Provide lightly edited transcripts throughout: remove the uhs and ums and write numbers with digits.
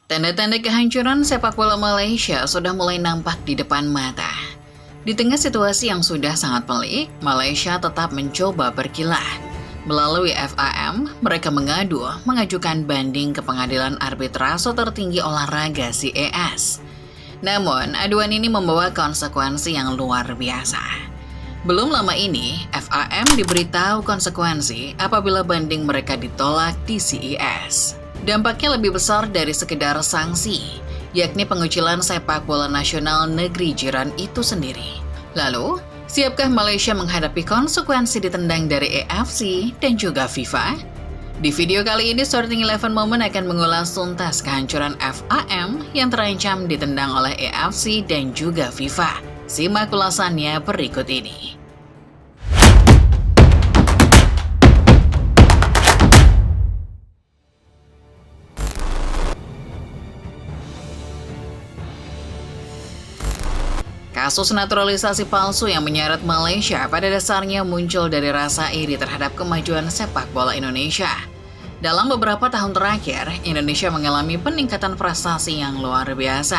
Tanda-tanda kehancuran sepak bola Malaysia sudah mulai nampak di depan mata. Di tengah situasi yang sudah sangat pelik, Malaysia tetap mencoba berkilah. Melalui FAM, mereka mengajukan banding ke Pengadilan Arbitrase Tertinggi Olahraga CAS. Namun, aduan ini membawa konsekuensi yang luar biasa. Belum lama ini, FAM diberitahu konsekuensi apabila banding mereka ditolak di CAS. Dampaknya lebih besar dari sekedar sanksi, yakni pengucilan sepak bola nasional negeri jiran itu sendiri. Lalu, siapkah Malaysia menghadapi konsekuensi ditendang dari AFC dan juga FIFA? Di video kali ini, Starting 11 Moment akan mengulas tuntas kehancuran FAM yang terancam ditendang oleh AFC dan juga FIFA. Simak ulasannya berikut ini. Kasus naturalisasi palsu yang menyeret Malaysia pada dasarnya muncul dari rasa iri terhadap kemajuan sepak bola Indonesia. Dalam beberapa tahun terakhir, Indonesia mengalami peningkatan prestasi yang luar biasa.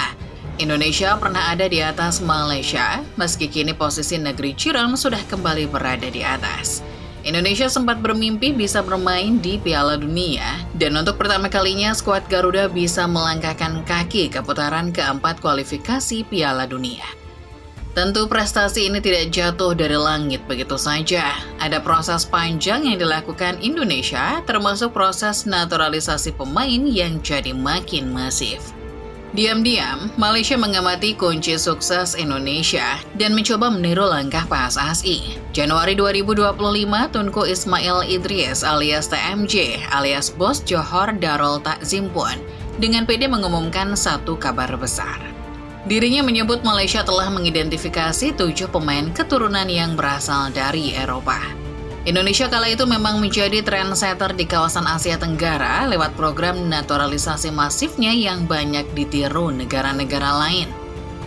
Indonesia pernah ada di atas Malaysia, meski kini posisi negeri jiran sudah kembali berada di atas. Indonesia sempat bermimpi bisa bermain di Piala Dunia, dan untuk pertama kalinya skuad Garuda bisa melangkahkan kaki ke putaran keempat kualifikasi Piala Dunia. Tentu prestasi ini tidak jatuh dari langit begitu saja. Ada proses panjang yang dilakukan Indonesia, termasuk proses naturalisasi pemain yang jadi makin masif. Diam-diam, Malaysia mengamati kunci sukses Indonesia dan mencoba meniru langkah PSSI. Januari 2025, Tunku Ismail Idris alias TMJ alias Bos Johor Darul Takzim pun dengan pede mengumumkan satu kabar besar. Dirinya menyebut Malaysia telah mengidentifikasi 7 pemain keturunan yang berasal dari Eropa. Indonesia kala itu memang menjadi trendsetter di kawasan Asia Tenggara lewat program naturalisasi masifnya yang banyak ditiru negara-negara lain.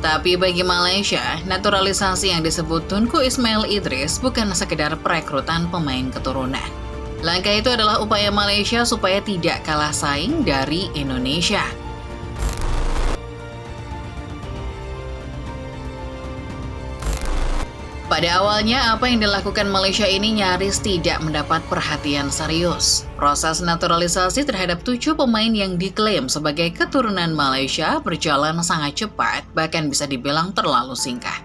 Tapi bagi Malaysia, naturalisasi yang disebut Tunku Ismail Idris bukan sekedar perekrutan pemain keturunan. Langkah itu adalah upaya Malaysia supaya tidak kalah saing dari Indonesia. Pada awalnya, apa yang dilakukan Malaysia ini nyaris tidak mendapat perhatian serius. Proses naturalisasi terhadap 7 pemain yang diklaim sebagai keturunan Malaysia berjalan sangat cepat, bahkan bisa dibilang terlalu singkat.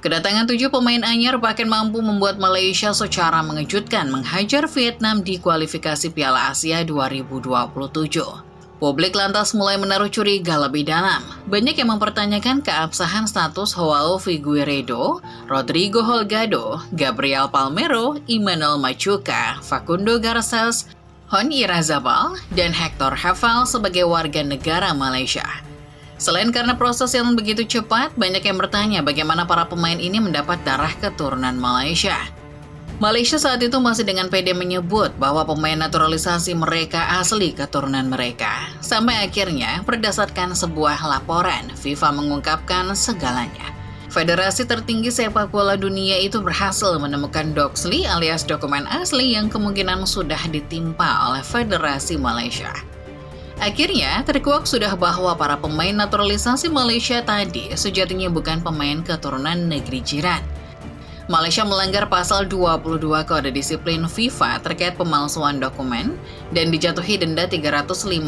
Kedatangan 7 pemain anyar bahkan mampu membuat Malaysia secara mengejutkan menghajar Vietnam di kualifikasi Piala Asia 2027. Publik lantas mulai menaruh curiga lebih dalam. Banyak yang mempertanyakan keabsahan status Joao Figueiredo, Rodrigo Holgado, Gabriel Palmeiro, Emmanuel Machuca, Facundo Garces, Hon Irazabal, dan Hector Hafal sebagai warga negara Malaysia. Selain karena proses yang begitu cepat, banyak yang bertanya bagaimana para pemain ini mendapat darah keturunan Malaysia. Malaysia saat itu masih dengan pede menyebut bahwa pemain naturalisasi mereka asli keturunan mereka. Sampai akhirnya, berdasarkan sebuah laporan, FIFA mengungkapkan segalanya. Federasi tertinggi sepak bola dunia itu berhasil menemukan doxli alias dokumen asli yang kemungkinan sudah ditimpa oleh Federasi Malaysia. Akhirnya, terkuak sudah bahwa para pemain naturalisasi Malaysia tadi sejatinya bukan pemain keturunan negeri jiran. Malaysia melanggar pasal 22 Kode Disiplin FIFA terkait pemalsuan dokumen dan dijatuhi denda 350.000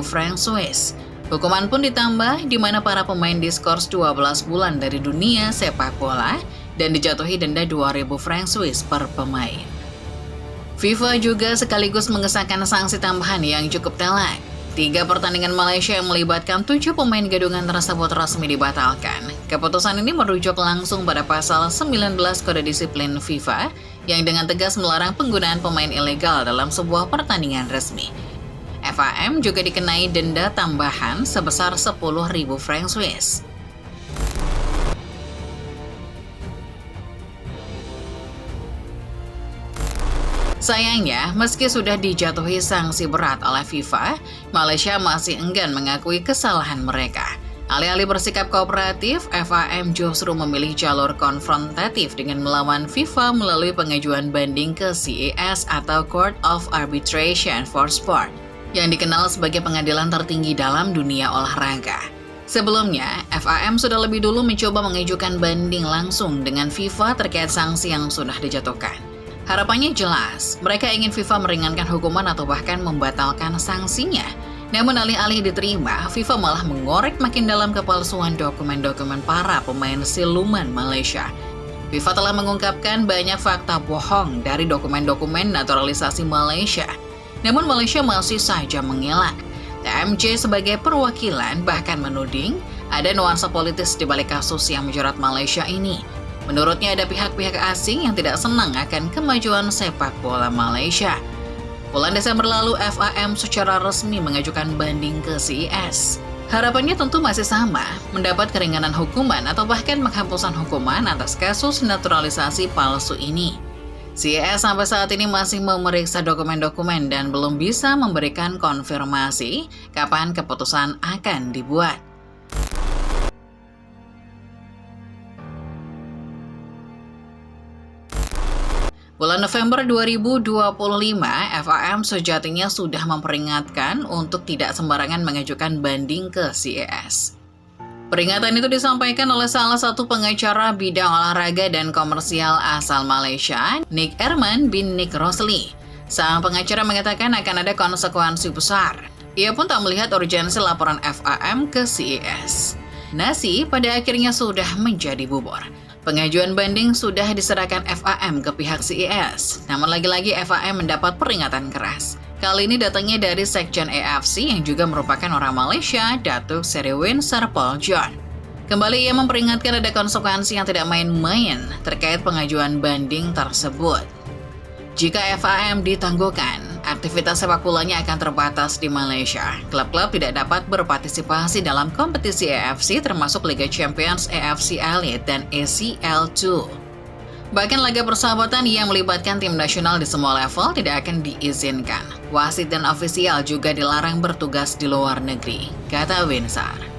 franc Swiss. Hukuman pun ditambah di mana para pemain diskors 12 bulan dari dunia sepak bola dan dijatuhi denda 2.000 franc Swiss per pemain. FIFA juga sekaligus mengesahkan sanksi tambahan yang cukup telak. 3 pertandingan Malaysia yang melibatkan 7 pemain gadungan tersebut resmi dibatalkan. Keputusan ini merujuk langsung pada pasal 19 Kode Disiplin FIFA yang dengan tegas melarang penggunaan pemain ilegal dalam sebuah pertandingan resmi. FAM juga dikenai denda tambahan sebesar 10.000 franc Swiss. Sayangnya, meski sudah dijatuhi sanksi berat oleh FIFA, Malaysia masih enggan mengakui kesalahan mereka. Alih-alih bersikap kooperatif, FAM justru memilih jalur konfrontatif dengan melawan FIFA melalui pengajuan banding ke CAS atau Court of Arbitration for Sport. yang dikenal sebagai pengadilan tertinggi dalam dunia olahraga. Sebelumnya, FAM sudah lebih dulu mencoba mengajukan banding langsung dengan FIFA terkait sanksi yang sudah dijatuhkan. Harapannya jelas, mereka ingin FIFA meringankan hukuman atau bahkan membatalkan sanksinya. Namun alih-alih diterima, FIFA malah mengorek makin dalam kepalsuan dokumen-dokumen para pemain siluman Malaysia. FIFA telah mengungkapkan banyak fakta bohong dari dokumen-dokumen naturalisasi Malaysia. Namun Malaysia masih saja mengelak. TMJ sebagai perwakilan bahkan menuding ada nuansa politis di balik kasus yang menjerat Malaysia ini. Menurutnya ada pihak-pihak asing yang tidak senang akan kemajuan sepak bola Malaysia. Bulan Desember lalu, FAM secara resmi mengajukan banding ke CIS. Harapannya tentu masih sama, mendapat keringanan hukuman atau bahkan penghapusan hukuman atas kasus naturalisasi palsu ini. CIS sampai saat ini masih memeriksa dokumen-dokumen dan belum bisa memberikan konfirmasi kapan keputusan akan dibuat. Bulan November 2025, FAM sejatinya sudah memperingatkan untuk tidak sembarangan mengajukan banding ke CIS. Peringatan itu disampaikan oleh salah satu pengacara bidang olahraga dan komersial asal Malaysia, Nick Erman bin Nick Rosli. Sang pengacara mengatakan akan ada konsekuensi besar. Ia pun tak melihat urgensi laporan FAM ke CIS. Nasi pada akhirnya sudah menjadi bubur. Pengajuan banding sudah diserahkan FAM ke pihak CIS, namun lagi-lagi FAM mendapat peringatan keras. Kali ini datangnya dari Sekjen AFC yang juga merupakan orang Malaysia, Datuk Seri Win Serpol John. Kembali ia memperingatkan ada konsekuensi yang tidak main-main terkait pengajuan banding tersebut. Jika FAM ditangguhkan, aktivitas sepak bolanya akan terbatas di Malaysia. Klub-klub tidak dapat berpartisipasi dalam kompetisi AFC termasuk Liga Champions AFC Elite dan ACL2. Bahkan laga persahabatan yang melibatkan tim nasional di semua level tidak akan diizinkan. Wasit dan ofisial juga dilarang bertugas di luar negeri, kata Winsar.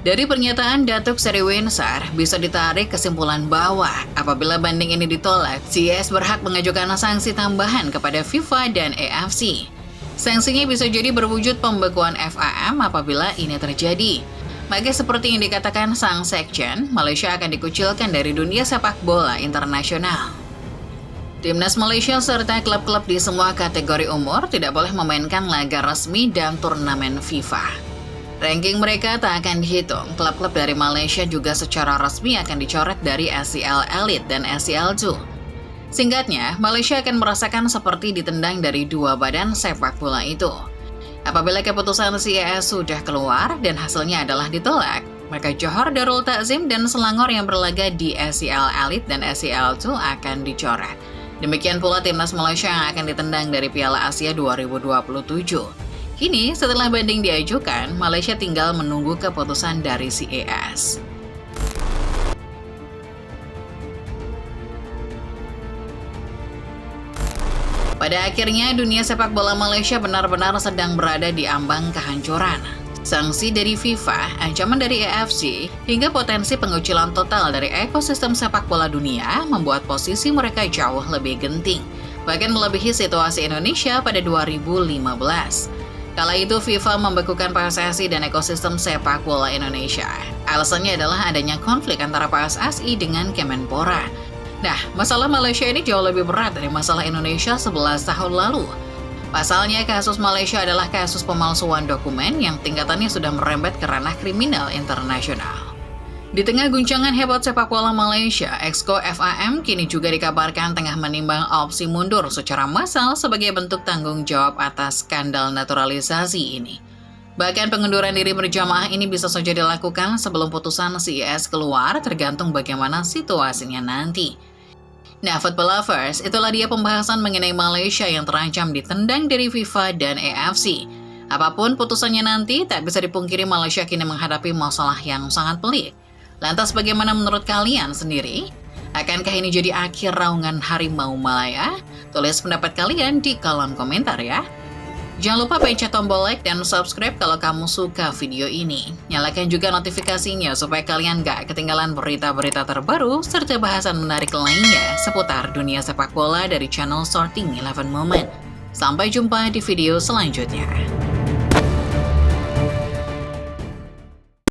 Dari pernyataan Datuk Seri Winsar, bisa ditarik kesimpulan bahwa apabila banding ini ditolak, CIS berhak mengajukan sanksi tambahan kepada FIFA dan AFC. Sanksinya bisa jadi berwujud pembekuan FAM apabila ini terjadi. Maka seperti yang dikatakan sang sekjen, Malaysia akan dikucilkan dari dunia sepak bola internasional. Timnas Malaysia serta klub-klub di semua kategori umur tidak boleh memainkan laga resmi dan turnamen FIFA. Ranking mereka tak akan dihitung. Klub-klub dari Malaysia juga secara resmi akan dicoret dari ACL Elite dan ACL2. Singkatnya, Malaysia akan merasakan seperti ditendang dari dua badan sepak bola itu. Apabila keputusan CIS sudah keluar dan hasilnya adalah ditolak, maka Johor Darul Takzim dan Selangor yang berlaga di ACL Elite dan ACL2 akan dicoret. Demikian pula timnas Malaysia yang akan ditendang dari Piala Asia 2027. Kini, setelah banding diajukan, Malaysia tinggal menunggu keputusan dari CIS. Pada akhirnya, dunia sepak bola Malaysia benar-benar sedang berada di ambang kehancuran. Sanksi dari FIFA, ancaman dari AFC, hingga potensi pengucilan total dari ekosistem sepak bola dunia membuat posisi mereka jauh lebih genting, bahkan melebihi situasi Indonesia pada 2015. Kala itu FIFA membekukan PSSI dan ekosistem sepak bola Indonesia. Alasannya adalah adanya konflik antara PSSI dengan Kemenpora. Nah, masalah Malaysia ini jauh lebih berat dari masalah Indonesia 11 tahun lalu. Pasalnya, kasus Malaysia adalah kasus pemalsuan dokumen yang tingkatannya sudah merembet ke ranah kriminal internasional. Di tengah guncangan hebat sepak bola Malaysia, Exco FAM kini juga dikabarkan tengah menimbang opsi mundur secara massal sebagai bentuk tanggung jawab atas skandal naturalisasi ini. Bahkan pengunduran diri berjamaah ini bisa saja dilakukan sebelum putusan CIS keluar, tergantung bagaimana situasinya nanti. Nah, football lovers, itulah dia pembahasan mengenai Malaysia yang terancam ditendang dari FIFA dan AFC. Apapun putusannya nanti, tak bisa dipungkiri Malaysia kini menghadapi masalah yang sangat pelik. Lantas bagaimana menurut kalian sendiri? Akankah ini jadi akhir raungan harimau Malaya? Tulis pendapat kalian di kolom komentar ya. Jangan lupa pencet tombol like dan subscribe kalau kamu suka video ini. Nyalakan juga notifikasinya supaya kalian gak ketinggalan berita-berita terbaru serta bahasan menarik lainnya seputar dunia sepak bola dari channel Sorting 11 Moment. Sampai jumpa di video selanjutnya.